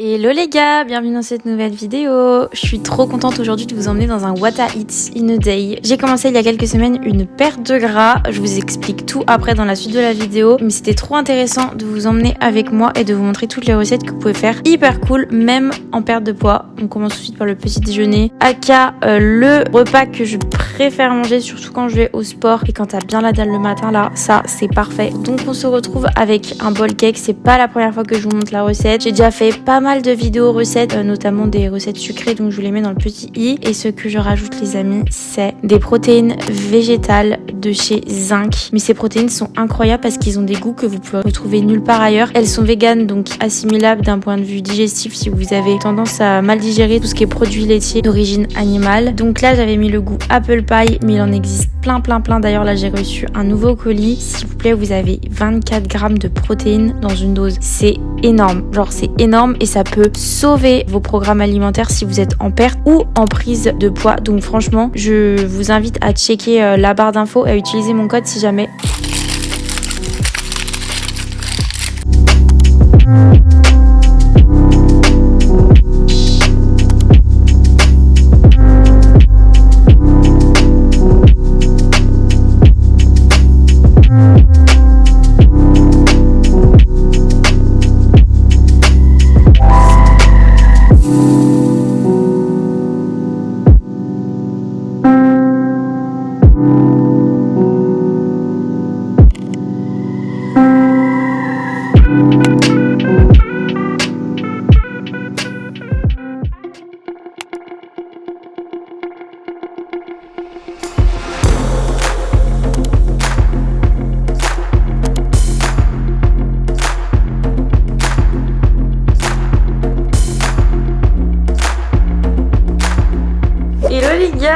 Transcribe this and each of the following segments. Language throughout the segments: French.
Hello les gars, bienvenue dans cette nouvelle vidéo. Je suis trop contente aujourd'hui de vous emmener dans un What I Eat in a Day. J'ai commencé il y a quelques semaines une perte de gras. Je vous explique tout après dans la suite de la vidéo. Mais c'était trop intéressant de vous emmener avec moi et de vous montrer toutes les recettes que vous pouvez faire hyper cool, même en perte de poids. On commence tout de suite par le petit déjeuner. Aka, le repas que je préfère manger, surtout quand je vais au sport et quand t'as bien la dalle le matin là, ça c'est parfait. Donc on se retrouve avec un bol cake. C'est pas la première fois que je vous montre la recette. J'ai déjà fait pas mal de vidéos recettes, notamment des recettes sucrées, donc je vous les mets dans le petit i. Et ce que je rajoute les amis, c'est des protéines végétales de chez Zinc. Mais ces protéines sont incroyables parce qu'ils ont des goûts que vous pouvez retrouver nulle part ailleurs. Elles sont véganes, donc assimilables d'un point de vue digestif si vous avez tendance à mal digérer tout ce qui est produits laitiers d'origine animale. Donc là j'avais mis le goût apple pie, mais il en existe plein. D'ailleurs là j'ai reçu un nouveau colis. S'il vous plaît, vous avez 24 grammes de protéines dans une dose. C'est énorme, genre c'est énorme et ça peut sauver vos programmes alimentaires si vous êtes en perte ou en prise de poids. Donc franchement, je vous invite à checker la barre d'infos et à utiliser mon code si jamais.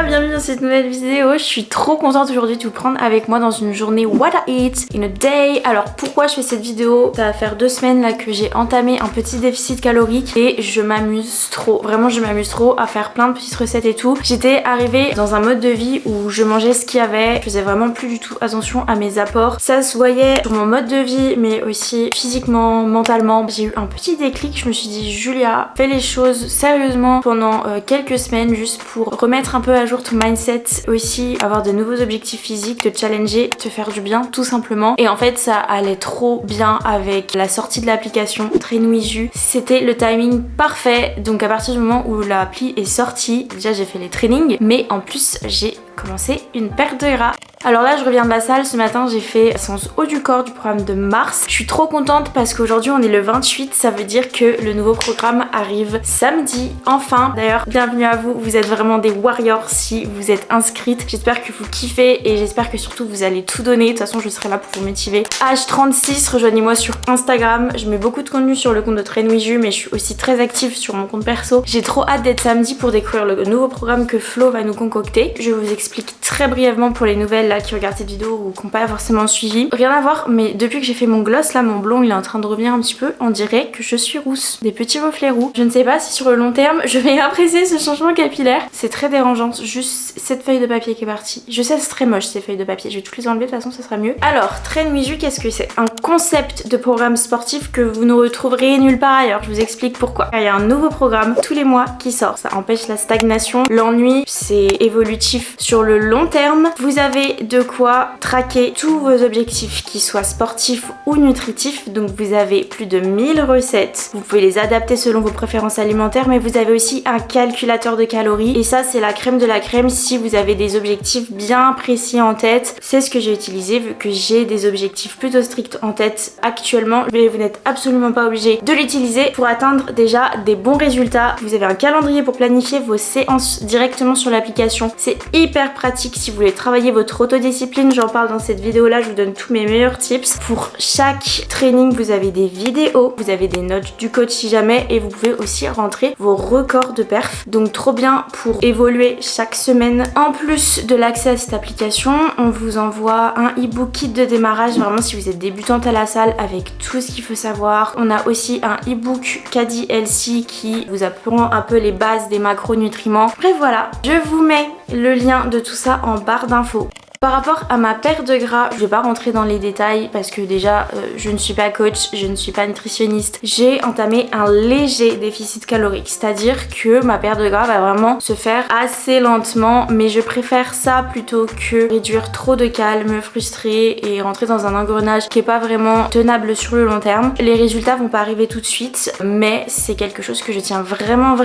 Bienvenue dans cette nouvelle vidéo. Je suis trop contente aujourd'hui de vous prendre avec moi dans une journée What I Eat in a Day. Alors pourquoi je fais cette vidéo? Ça va faire 2 semaines là que j'ai entamé un petit déficit calorique et je m'amuse trop. Vraiment je m'amuse trop à faire plein de petites recettes et tout. J'étais arrivée dans un mode de vie où je mangeais ce qu'il y avait. Je faisais vraiment plus du tout attention à mes apports. Ça se voyait sur mon mode de vie mais aussi physiquement, mentalement. J'ai eu un petit déclic. Je me suis dit Julia, fais les choses sérieusement pendant quelques semaines juste pour remettre un peu à jour ton mindset, aussi avoir de nouveaux objectifs physiques, te challenger, te faire du bien tout simplement. Et en fait ça allait trop bien avec la sortie de l'application Trainwizu. C'était le timing parfait. Donc à partir du moment où l'appli est sortie, déjà j'ai fait les trainings mais en plus j'ai commencé une perte de gras. Alors là je reviens de la salle, ce matin j'ai fait séance haut du corps du programme de mars. Je suis trop contente parce qu'aujourd'hui on est le 28, ça veut dire que le nouveau programme arrive samedi, enfin. D'ailleurs bienvenue à vous, vous êtes vraiment des warriors si vous êtes inscrite. J'espère que vous kiffez et j'espère que surtout vous allez tout donner. De toute façon je serai là pour vous motiver. H36, rejoignez-moi sur Instagram, je mets beaucoup de contenu sur le compte de Trainwizu mais je suis aussi très active sur mon compte perso. J'ai trop hâte d'être samedi pour découvrir le nouveau programme que Flo va nous concocter. Je vous explique très brièvement pour les nouvelles là qui regardent cette vidéo ou qui n'ont pas forcément suivi. Rien à voir, mais depuis que j'ai fait mon gloss là, mon blond il est en train de revenir un petit peu. On dirait que je suis rousse, des petits reflets roux. Je ne sais pas si sur le long terme je vais apprécier ce changement capillaire. C'est très dérangeant, juste cette feuille de papier qui est partie. Je sais c'est très moche ces feuilles de papier, je vais toutes les enlever de toute façon ça sera mieux. Alors Trainwizu, qu'est-ce que c'est? Un concept de programme sportif que vous ne retrouverez nulle part ailleurs. Je vous explique pourquoi. Il y a un nouveau programme tous les mois qui sort, ça empêche la stagnation, l'ennui, c'est évolutif sur le long terme. Vous avez de quoi traquer tous vos objectifs, qu'ils soient sportifs ou nutritifs. Donc vous avez plus de 1000 recettes. Vous pouvez les adapter selon vos préférences alimentaires, mais vous avez aussi un calculateur de calories. Et ça, c'est la crème de la crème si vous avez des objectifs bien précis en tête. C'est ce que j'ai utilisé vu que j'ai des objectifs plutôt stricts en tête actuellement. Mais vous n'êtes absolument pas obligé de l'utiliser pour atteindre déjà des bons résultats. Vous avez un calendrier pour planifier vos séances directement sur l'application. C'est hyper pratique si vous voulez travailler votre autodiscipline. J'en parle dans cette vidéo là, je vous donne tous mes meilleurs tips. Pour chaque training vous avez des vidéos, vous avez des notes du coach si jamais, et vous pouvez aussi rentrer vos records de perf. Donc trop bien pour évoluer chaque semaine. En plus de l'accès à cette application, on vous envoie un e-book kit de démarrage, vraiment si vous êtes débutante à la salle, avec tout ce qu'il faut savoir. On a aussi un e-book KDLC qui vous apprend un peu les bases des macronutriments. Bref voilà, je vous mets le lien de tout ça en barre d'infos. Par rapport à ma perte de gras, je vais pas rentrer dans les détails parce que déjà je ne suis pas coach, je ne suis pas nutritionniste. J'ai entamé un léger déficit calorique, c'est-à-dire que ma perte de gras va vraiment se faire assez lentement, mais je préfère ça plutôt que réduire trop de cales, me frustrer et rentrer dans un engrenage qui est pas vraiment tenable sur le long terme. Les résultats vont pas arriver tout de suite, mais c'est quelque chose que je tiens vraiment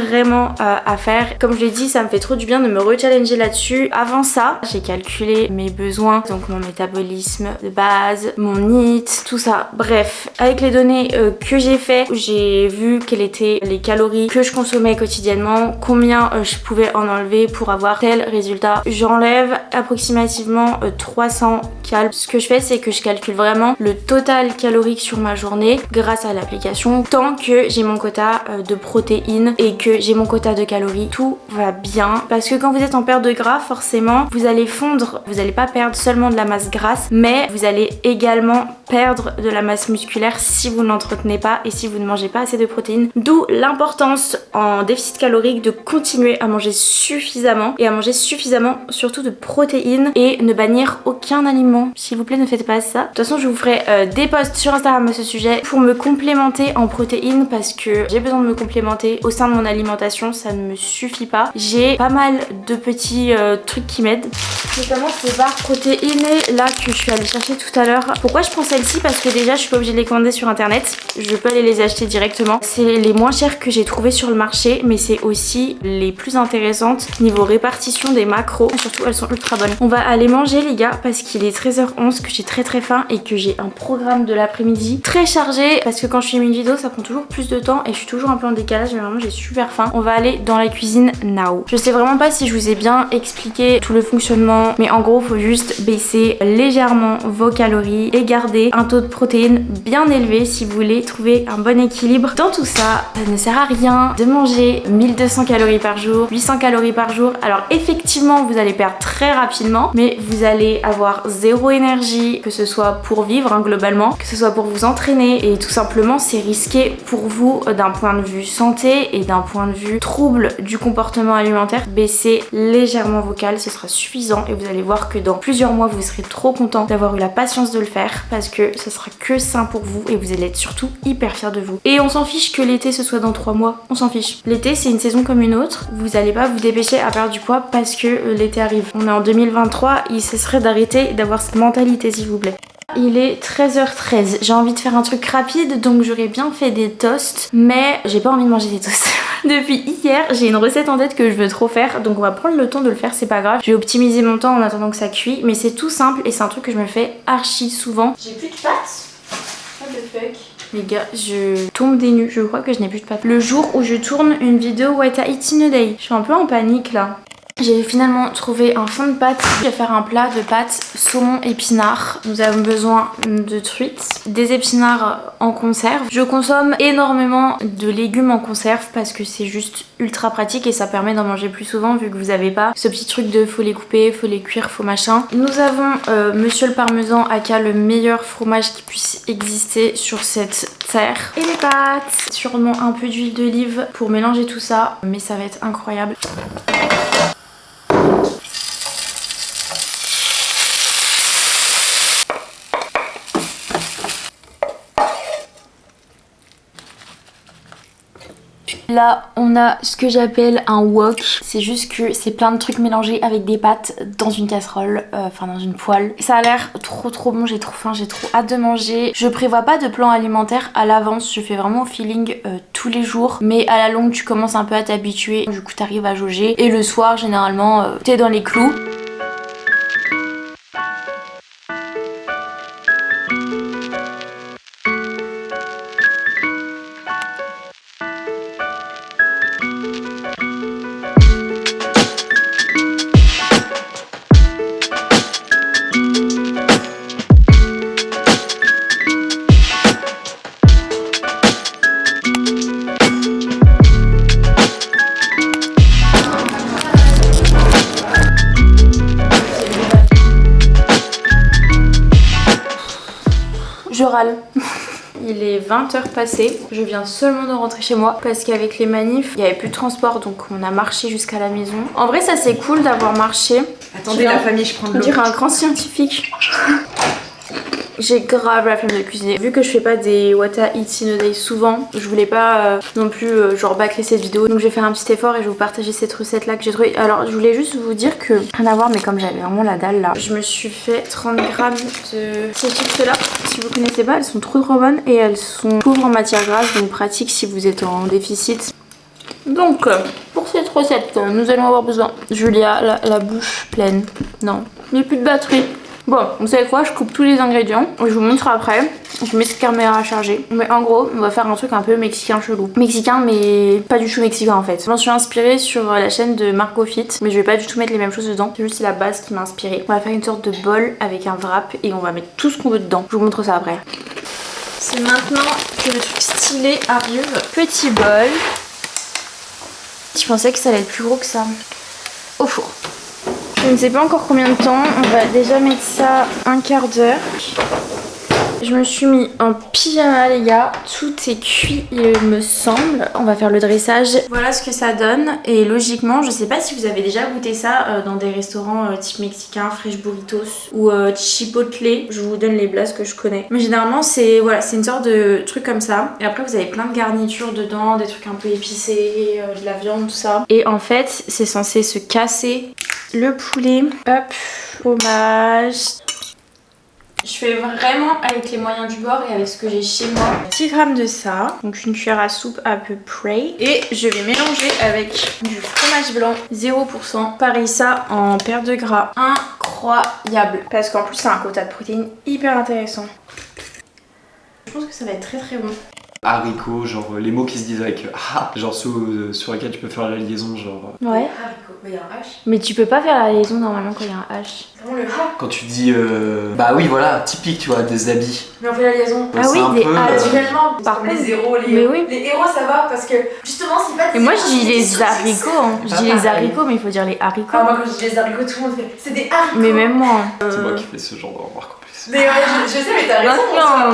à faire. Comme je l'ai dit, ça me fait trop du bien de me rechallenger là-dessus. Avant ça, j'ai calculé mes besoins, donc mon métabolisme de base, mon NEAT, tout ça. Bref, avec les données que j'ai fait, j'ai vu quelles étaient les calories que je consommais quotidiennement, combien je pouvais en enlever pour avoir tel résultat. J'enlève approximativement 300 calories. Ce que je fais, c'est que je calcule vraiment le total calorique sur ma journée grâce à l'application. Tant que j'ai mon quota de protéines et que j'ai mon quota de calories, tout va bien. Parce que quand vous êtes en perte de gras, forcément, vous allez fondre, vous n'allez pas perdre seulement de la masse grasse, mais vous allez également perdre de la masse musculaire si vous n'entretenez pas et si vous ne mangez pas assez de protéines. D'où l'importance en déficit calorique de continuer à manger suffisamment et à manger suffisamment surtout de protéines et ne bannir aucun aliment. S'il vous plaît, ne faites pas ça. De toute façon, je vous ferai des posts sur Instagram à ce sujet pour me complémenter en protéines parce que j'ai besoin de me complémenter au sein de mon alimentation, ça ne me suffit pas. J'ai pas mal de petits trucs qui m'aident, notamment ces barres protéinées là que je suis allée chercher tout à l'heure. Pourquoi je prends celle-ci? Parce que déjà je suis pas obligée de les commander sur internet, je peux aller les acheter directement. C'est les moins chères que j'ai trouvées sur le marché, mais c'est aussi les plus intéressantes niveau répartition des macros, et surtout elles sont ultra bonnes. On va aller manger les gars parce qu'il est 13h11, que j'ai très faim et que j'ai un programme de l'après-midi très chargé parce que quand je filme une vidéo ça prend toujours plus de temps et je suis toujours un peu en décalage, mais vraiment j'ai super faim. On va aller dans la cuisine now. Je sais vraiment pas si je vous ai bien expliqué tout le fonctionnement, mais en gros faut juste baisser légèrement vos calories et garder un taux de protéines bien élevé si vous voulez trouver un bon équilibre dans tout ça. Ça ne sert à rien de manger 1200 calories par jour, 800 calories par jour. Alors effectivement vous allez perdre très rapidement, mais vous allez avoir zéro énergie, que ce soit pour vivre globalement, que ce soit pour vous entraîner, et tout simplement c'est risqué pour vous d'un point de vue santé et d'un point de vue trouble du comportement alimentaire. Baissez légèrement vos cales, ce sera suffisant et vous allez voir que dans plusieurs mois vous serez trop content d'avoir eu la patience de le faire parce que ce sera que sain pour vous et vous allez être surtout hyper fiers de vous. Et on s'en fiche que l'été ce soit dans 3 mois, on s'en fiche. L'été c'est une saison comme une autre, vous allez pas vous dépêcher à perdre du poids parce que l'été arrive. On est en 2023, il cesserait d'arrêter d'avoir cette mentalité s'il vous plaît. Il est 13h13, j'ai envie de faire un truc rapide donc j'aurais bien fait des toasts, mais j'ai pas envie de manger des toasts. Depuis hier j'ai une recette en tête que je veux trop faire, donc on va prendre le temps de le faire, c'est pas grave. Je vais optimiser mon temps en attendant que ça cuit, mais c'est tout simple et c'est un truc que je me fais archi souvent. J'ai plus de pâtes. What the fuck? Les gars, je tombe des nues, je crois que je n'ai plus de pâtes. Le jour où je tourne une vidéo What I Eat in a Day, je suis un peu en panique là. J'ai finalement trouvé un fond de pâtes. Je vais faire un plat de pâtes saumon épinards. Nous avons besoin de truites, des épinards en conserve. Je consomme énormément de légumes en conserve parce que c'est juste ultra pratique et ça permet d'en manger plus souvent vu que vous avez pas ce petit truc de faut les couper, faut les cuire, faut machin. Nous avons Monsieur le Parmesan, aka le meilleur fromage qui puisse exister sur cette terre. Et les pâtes, sûrement un peu d'huile d'olive pour mélanger tout ça, mais ça va être incroyable. Là, on a ce que j'appelle un wok. C'est juste que c'est plein de trucs mélangés avec des pâtes dans une casserole, enfin dans une poêle. Ça a l'air trop bon, j'ai trop faim, j'ai trop hâte de manger. Je prévois pas de plan alimentaire à l'avance, je fais vraiment au feeling tous les jours. Mais à la longue, tu commences un peu à t'habituer, du coup t'arrives à jauger. Et le soir, généralement, t'es dans les clous. Je râle. Il est 20h passées. Je viens seulement de rentrer chez moi parce qu'avec les manifs, il n'y avait plus de transport donc on a marché jusqu'à la maison. En vrai, ça c'est cool d'avoir marché. Attendez la famille, je prends de l'eau. On dirait un grand scientifique. J'ai grave la flemme de cuisiner. Vu que je fais pas des what I eat in a day souvent, je voulais pas non plus genre bâcler cette vidéo. Donc je vais faire un petit effort et je vais vous partager cette recette là que j'ai trouvée. Alors je voulais juste vous dire que, rien à voir, mais comme j'avais vraiment la dalle là, je me suis fait 30 grammes de ces chips là. Si vous connaissez pas, elles sont trop bonnes et elles sont pauvres en matière grasse, donc pratique si vous êtes en déficit. Donc pour cette recette, nous allons avoir besoin. Julia, la bouche pleine. Non, il n'y a plus de batterie. Bon, vous savez quoi, je coupe tous les ingrédients, je vous montre après. Je mets cette caméra à charger. Mais en gros, on va faire un truc un peu mexicain chelou. Mexicain, mais pas du tout mexicain en fait. Je m'en suis inspirée sur la chaîne de Marco Fit, mais je vais pas du tout mettre les mêmes choses dedans. C'est juste la base qui m'a inspirée. On va faire une sorte de bol avec un wrap et on va mettre tout ce qu'on veut dedans. Je vous montre ça après. C'est maintenant que le truc stylé arrive. Petit bol. Je pensais que ça allait être plus gros que ça. Au four. Je ne sais pas encore combien de temps, on va déjà mettre ça un quart d'heure. Je me suis mis en pyjama les gars, tout est cuit il me semble. On va faire le dressage. Voilà ce que ça donne et logiquement, je sais pas si vous avez déjà goûté ça dans des restaurants type mexicain, Fresh Burritos ou Chipotle. Je vous donne les blases que je connais. Mais généralement c'est voilà, c'est une sorte de truc comme ça. Et après vous avez plein de garnitures dedans, des trucs un peu épicés, de la viande, tout ça. Et en fait c'est censé se casser. Le poulet, hop, fromage. Je fais vraiment avec les moyens du bord et avec ce que j'ai chez moi. 10 grammes de ça, donc une cuillère à soupe à peu près. Et je vais mélanger avec du fromage blanc 0%. Pareil ça en perte de gras. Incroyable. Parce qu'en plus c'est un quota de protéines hyper intéressant. Je pense que ça va être très très bon. Haricots, genre les mots qui se disent avec genre sur lesquels tu peux faire la liaison, genre. Ouais. Haricots, mais il y a un H. Mais tu peux pas faire la liaison normalement quand il y a un H. Comment le H? Quand tu dis bah oui voilà, typique tu vois, des habits. Mais on fait la liaison. Ah oui, des H. Naturellement, Par contre, les héros, mais oui. Les héros ça va parce que justement c'est pas des. Et moi je dis les haricots, hein. Je dis les haricots mais il faut dire les haricots. Ah, moi quand je dis les haricots, tout le monde fait c'est des haricots. Mais même moi. C'est moi qui fais ce genre de remarques en plus. Mais ouais, je sais, mais t'as raison.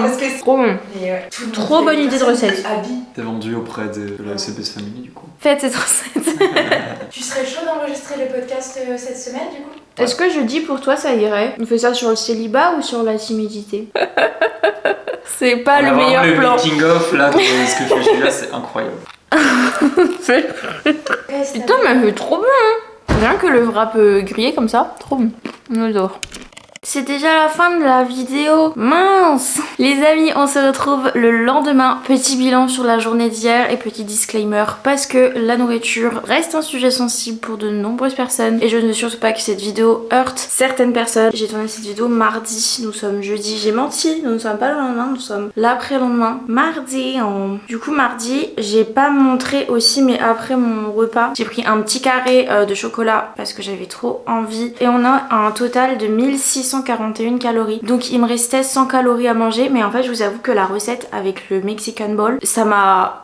Parce que c'est Trop bon. ouais, Trop bonne idée de recette. T'es vendu auprès de la CBS Family du coup. Faites cette recette. Tu serais chaud d'enregistrer le podcast cette semaine du coup? Est-ce que je dis pour toi ça irait? On fait ça sur le célibat ou sur la timidité? C'est pas le meilleur le plan. making of là de ce que je fais là, c'est incroyable. Putain mais c'est trop bon hein. Rien que le wrap grillé comme ça, trop bon. On adore. C'est déjà la fin de la vidéo. Mince! Les amis, on se retrouve le lendemain. Petit bilan sur la journée d'hier et petit disclaimer parce que la nourriture reste un sujet sensible pour de nombreuses personnes et je ne veux surtout pas que cette vidéo heurte certaines personnes. J'ai tourné cette vidéo mardi, nous sommes jeudi. J'ai menti, nous ne sommes pas le lendemain, nous sommes l'après-lendemain. Mardi, du coup mardi, j'ai pas montré aussi mais après mon repas, j'ai pris un petit carré de chocolat parce que j'avais trop envie et on a un total de 1641 calories. Donc il me restait 100 calories à manger mais en fait je vous avoue que la recette avec le Mexican Bowl, ça m'a...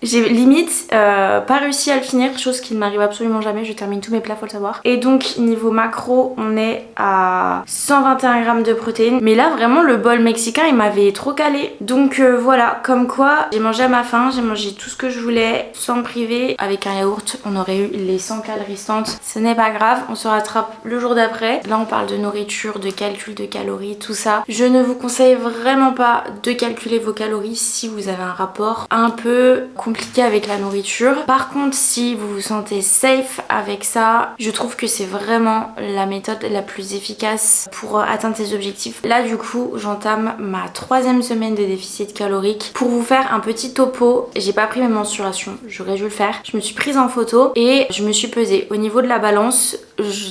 J'ai limite pas réussi à le finir, chose qui ne m'arrive absolument jamais, je termine tous mes plats, faut le savoir. Et donc niveau macro, on est à 121 grammes de protéines. Mais là vraiment le bol mexicain il m'avait trop calé. Donc voilà, comme quoi j'ai mangé à ma faim, j'ai mangé tout ce que je voulais sans me priver. Avec un yaourt, on aurait eu les 100 calories restantes. Ce n'est pas grave, on se rattrape le jour d'après. Là on parle de nourriture, de calcul de calories, tout ça. Je ne vous conseille vraiment pas de calculer vos calories si vous avez un rapport un peu compliqué avec la nourriture. Par contre si vous vous sentez safe avec ça, je trouve que c'est vraiment la méthode la plus efficace pour atteindre ses objectifs. Là du coup j'entame ma 3e semaine de déficit calorique. Pour vous faire un petit topo, j'ai pas pris mes mensurations, j'aurais dû le faire. Je me suis prise en photo et je me suis pesée. Au niveau de la balance,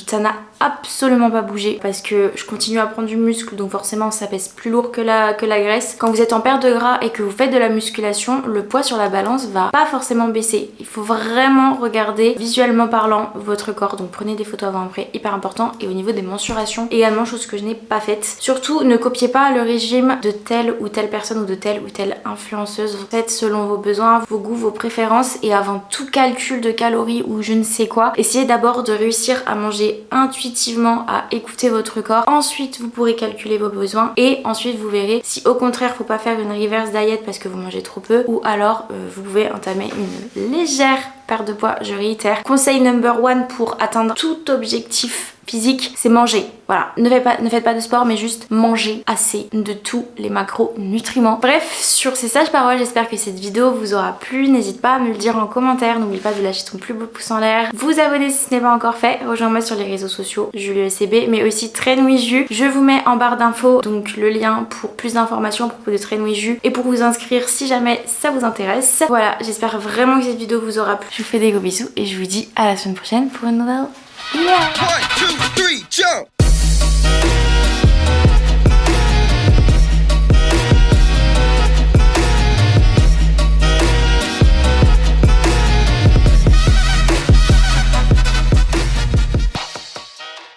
ça n'a absolument pas bougé parce que je continue à prendre du muscle donc forcément ça pèse plus lourd que la graisse. Quand vous êtes en perte de gras et que vous faites de la musculation, le poids sur la balance va pas forcément baisser. Il faut vraiment regarder visuellement parlant votre corps, donc prenez des photos avant après, hyper important. Et au niveau des mensurations également, chose que je n'ai pas faite. Surtout ne copiez pas le régime de telle ou telle personne ou de telle ou telle influenceuse. Faites selon vos besoins, vos goûts, vos préférences et avant tout calcul de calories ou je ne sais quoi, essayez d'abord de réussir à manger intuitivement, à écouter votre corps. Ensuite, vous pourrez calculer vos besoins et ensuite vous verrez si au contraire faut pas faire une reverse diet parce que vous mangez trop peu, ou alors vous pouvez entamer une légère perte de poids. Je réitère, conseil number one pour atteindre tout objectif physique, c'est manger. Voilà, ne faites pas de sport, mais juste manger assez de tous les macronutriments. Bref, sur ces sages paroles, j'espère que cette vidéo vous aura plu. N'hésite pas à me le dire en commentaire. N'oublie pas de lâcher ton plus beau pouce en l'air. Vous abonner si ce n'est pas encore fait. Rejoins-moi sur les réseaux sociaux, JulieECB, mais aussi TrainWithJu. Je vous mets en barre d'infos donc le lien pour plus d'informations à propos de TrainWithJu et pour vous inscrire si jamais ça vous intéresse. Voilà, j'espère vraiment que cette vidéo vous aura plu. Je vous fais des gros bisous et je vous dis à la semaine prochaine pour une nouvelle. Yeah. 1, 2, 3, jump!